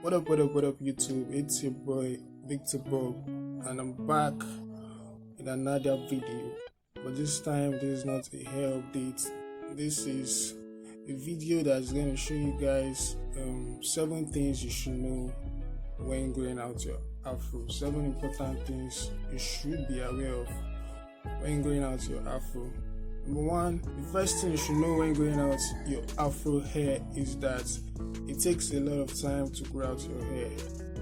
What up, YouTube? It's your boy, Victor Bob, and I'm back with another video. But this time, this is not a hair update. This is a video that's going to show you guys 7 things you should know when growing out your Afro. 7 important things you should be aware of when growing out your Afro. Number 1, the first thing you should know when growing out your Afro hair is that it takes a lot of time to grow out your hair.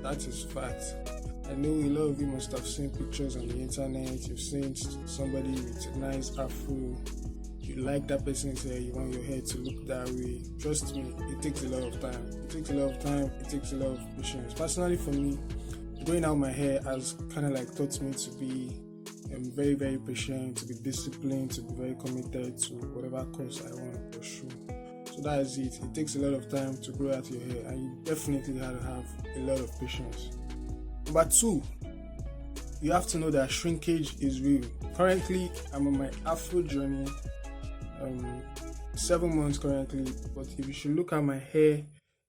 That is fact. I know a lot of you must have seen pictures on the internet. You've seen somebody with a nice Afro. You like that person's hair. You want your hair to look that way. Trust me, it takes a lot of time. It takes a lot of time. It takes a lot of patience. Personally, for me, growing out my hair has kind of like taught me to be very, very patient, to be disciplined, to be very committed to whatever course I want to pursue. So that is it. It takes a lot of time to grow out your hair, and you definitely have to have a lot of patience. Number 2, you have to know that shrinkage is real. Currently, I'm on my Afro journey, 7 months currently, but if you should look at my hair,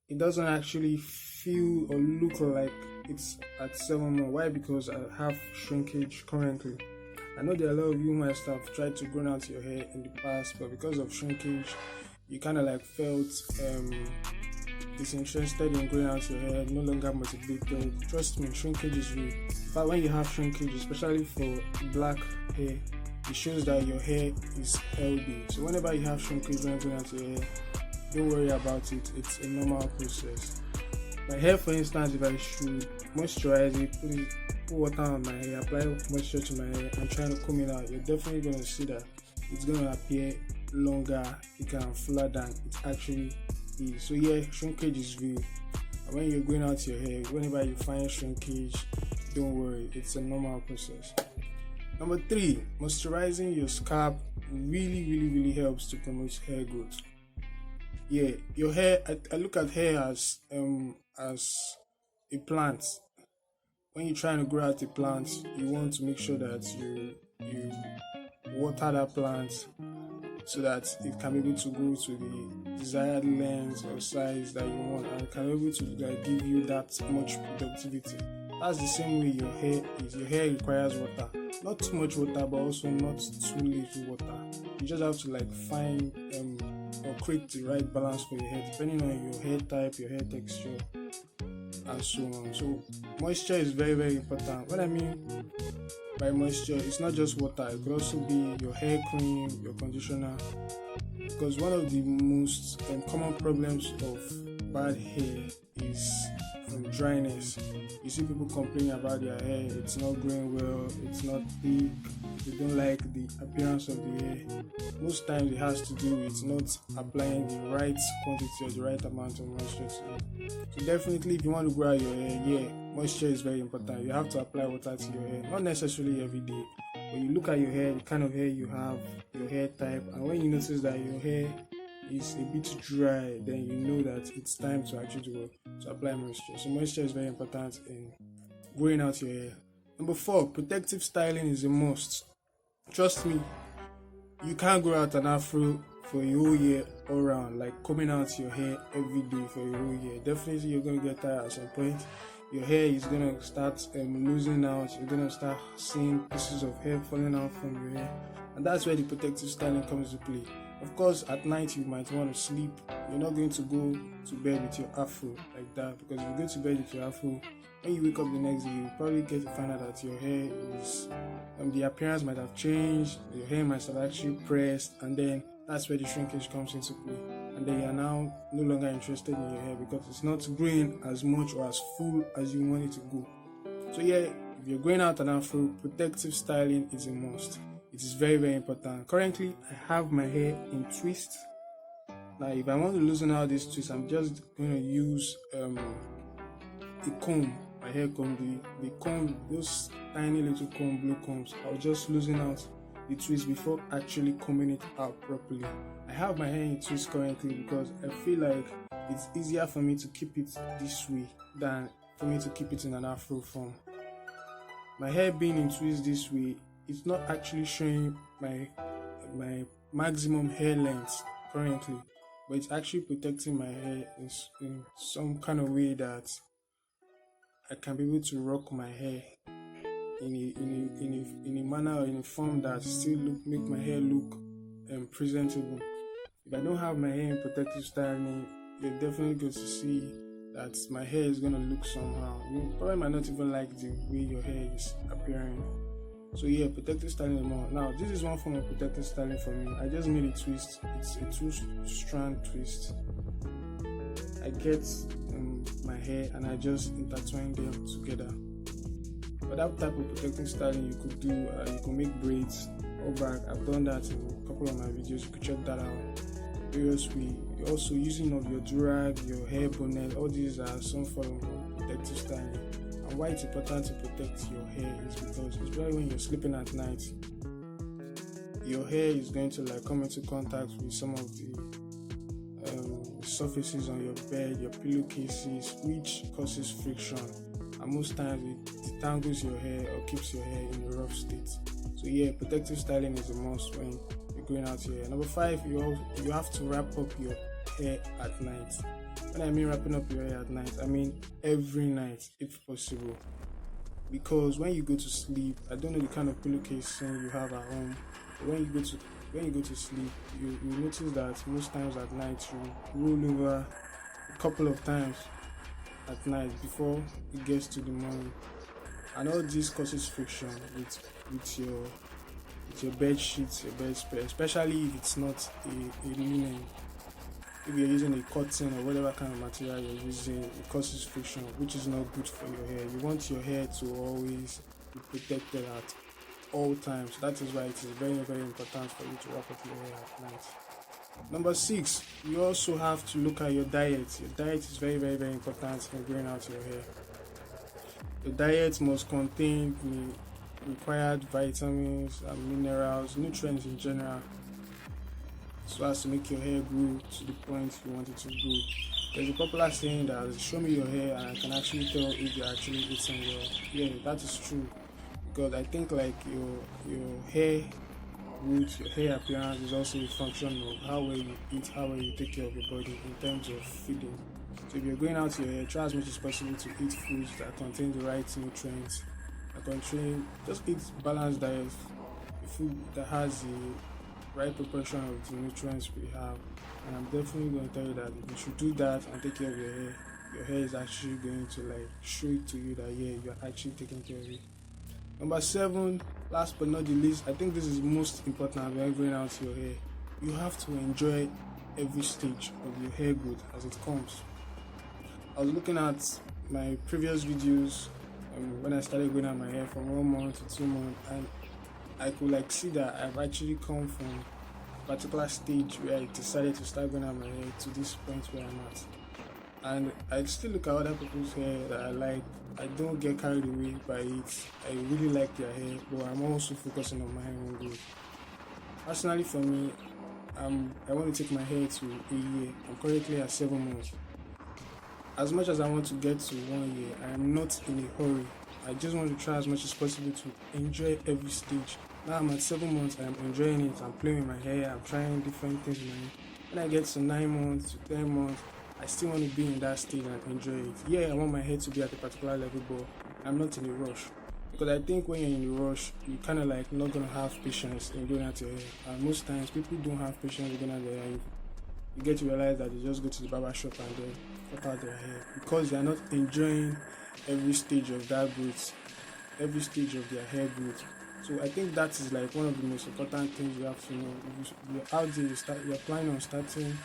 it doesn't actually feel or look like it's at 7 months. Why? Because I have shrinkage currently. I know there are a lot of you might have tried to grow out your hair in the past, but because of shrinkage, you kind of like felt disinterested in growing out your hair, no longer motivated. Trust me, shrinkage is real. In fact, when you have shrinkage, especially for black hair, it shows that your hair is healthy. So whenever you have shrinkage when growing out your hair, don't worry about it. It's a normal process. My hair, for instance, if I should moisturize it, put water on my hair, apply moisture to my hair, and try to comb it out, you're definitely going to see that it's going to appear longer, thicker, and fuller than it actually is. So yeah, shrinkage is real. And when you're growing out your hair, whenever you find shrinkage, don't worry, it's a normal process. Number 3, moisturizing your scalp really helps to promote hair growth. Yeah, your hair, I look at hair as a plant. When you're trying to grow out a plant, you want to make sure that you water that plant so that it can be able to grow to the desired length or size that you want, and can be able to give you that much productivity. That's the same way your hair is. Your hair requires water, not too much water, but also not too little water. You just have to find or create the right balance for your hair, depending on your hair type, your hair texture, and so on. So moisture is very important. What I mean by moisture, it's not just water. It could also be your hair cream, your conditioner, because one of the most common problems of bad hair is dryness. You see people complaining about their hair, it's not growing well, it's not thick, they don't like the appearance of the hair. Most times it has to do with not applying the right quantity or the right amount of moisture to it. So definitely, if you want to grow out your hair, moisture is very important. You have to apply water to your hair, not necessarily every day. When you look at your hair, the kind of hair you have, your hair type, and when you notice that your hair is a bit dry, then you know that it's time to actually to apply moisture. So moisture is very important in growing out your hair. Number 4, protective styling is a must. Trust me, you can't grow out an Afro for a whole year all around, like combing out your hair every day for a whole year. Definitely you're going to get tired at some point. Your hair is going to start losing out. You're going to start seeing pieces of hair falling out from your hair, and that's where the protective styling comes to play. Of course, at night you might want to sleep. You're not going to go to bed with your Afro like that, because if you go to bed with your Afro, when you wake up the next day, you probably get to find out that your hair is the appearance might have changed, your hair might have actually pressed, and then that's where the shrinkage comes into play. And then you are now no longer interested in your hair because it's not growing as much or as full as you want it to go. So yeah, if you're growing out an Afro, protective styling is a must. It is very important. Currently, I have my hair in twists. Now, if I want to loosen out this twist, I'm just going to use a comb, my hair comb, the comb, those tiny little comb, blue combs. I'll just loosen out the twist before actually combing it out properly. I have my hair in twists currently because I feel like it's easier for me to keep it this way than for me to keep it in an Afro form. My hair being in twists this way, it's not actually showing my maximum hair length currently, but it's actually protecting my hair in some kind of way that I can be able to rock my hair in a manner or in a form that still make my hair look presentable. If I don't have my hair in protective styling, you're definitely going to see that my hair is going to look somehow. You probably might not even like the way your hair is appearing. So yeah, protective styling is more. Now this is one form of protective styling for me. I just made a twist. It's a 2-strand twist. I get my hair and I just intertwine them together. For that type of protective styling, you could do you could make braids or back. I've done that in a couple of my videos. You could check that out. Various way. You're also using of your durag, your hair bonnet. All these are some form of protective styling. And why it's important to protect your hair is because especially when you're sleeping at night, your hair is going to like come into contact with some of the surfaces on your bed, your pillowcases, which causes friction, and most times it detangles your hair or keeps your hair in a rough state. So yeah, protective styling is a must when you're going out here. Number 5, you have to wrap up your hair at night. When I mean wrapping up your hair at night, I mean every night if possible, because when you go to sleep, I don't know the kind of pillowcasing you have at home, but when you go to sleep, you notice that most times at night you roll over a couple of times at night before it gets to the morning, and all this causes friction with your bed sheets, your bedspread, especially if it's not a linen. If you're using a cotton or whatever kind of material you're using, it causes friction, which is not good for your hair. You want your hair to always be protected at all times. That is why it is very, very important for you to wrap up your hair at night. Number 6, you also have to look at your diet. Your diet is very, very, very important in growing out your hair. The diet must contain the required vitamins and minerals, nutrients in general, so as to make your hair grow to the point you want it to grow. There's a popular saying that show me your hair and I can actually tell if you're actually eating well. Yeah, that is true, because I think like your hair growth, your hair appearance is also a function of how well you eat, how well you take care of your body in terms of feeding. So if you're going out your hair, try as much as possible to eat foods that contain the right nutrients, just eat balanced diet, food that has the right proportion of the nutrients we have. And I'm definitely going to tell you that if you should do that and take care of your hair is actually going to like show it to you that yeah, you're actually taking care of it. Number 7, last but not the least, I think this is most important when going out your hair. You have to enjoy every stage of your hair growth as it comes. I was looking at my previous videos when I started growing out my hair from 1 month to 2 months, and I could like see that I've actually come from a particular stage where I decided to start growing out my hair to this point where I'm at. And I still look at other people's hair that I like. I don't get carried away by it. I really like their hair, but I'm also focusing on my own growth. Personally for me, I want to take my hair to a year. I'm currently at 7 months. As much as I want to get to 1 year, I am not in a hurry. I just want to try as much as possible to enjoy every stage. Now I'm at 7 months, I'm enjoying it. I'm playing with my hair, I'm trying different things with my hair. When I get to 9 months to 10 months, I still want to be in that stage and enjoy it. Yeah, I want my hair to be at a particular level, but I'm not in a rush. Because I think when you're in a rush, you kind of like not going to have patience in going out your hair. And most times, people don't have patience in going out their hair. You get to realize that they just go to the barber shop and then cut out their hair because they are not enjoying every stage of that growth, every stage of their hair growth. So I think that is like one of the most important things you have to know. If you're out there, you're planning on starting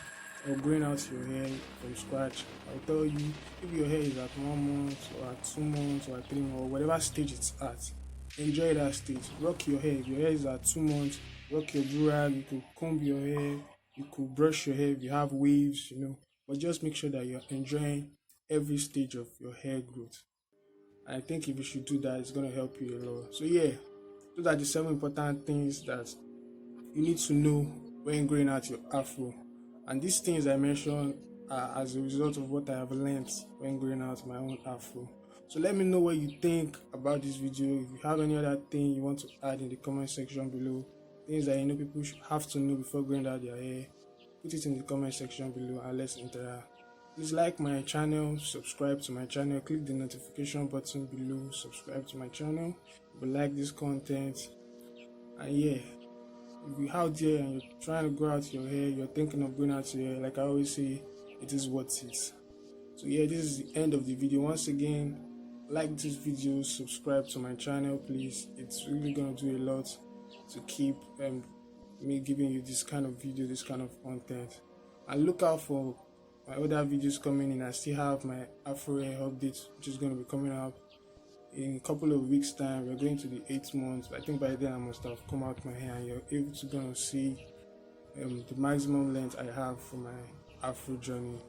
or growing out your hair from scratch, I'll tell you, if your hair is at 1 month or at 2 months or at 3 months or whatever stage it's at, enjoy that stage. Rock your hair. If your hair is at 2 months, rock your durag. You could comb your hair, you could brush your hair if you have waves, but just make sure that you're enjoying every stage of your hair growth. I think if you should do that, it's going to help you a lot. So yeah, those are the 7 important things that you need to know when growing out your afro. And these things I mentioned are as a result of what I have learned when growing out my own afro. So let me know what you think about this video. If you have any other thing you want to add in the comment section below, things that people should have to know before growing out their hair, put it in the comment section below and let's interact. Please like my channel, subscribe to my channel, click the notification button below, subscribe to my channel if you like this content. And yeah, if you're out there and you're trying to grow out your hair, you're thinking of growing out your hair, like I always say, it is worth it. So yeah, this is the end of the video. Once again, like this video, subscribe to my channel please. It's really gonna do a lot to keep me giving you this kind of video, this kind of content. And look out for my other videos coming in. I still have my Afro hair update, which is going to be coming up in a couple of weeks time. We're going to the 8th month. I think by then I must have come out my hair and you're able to gonna see the maximum length I have for my Afro journey.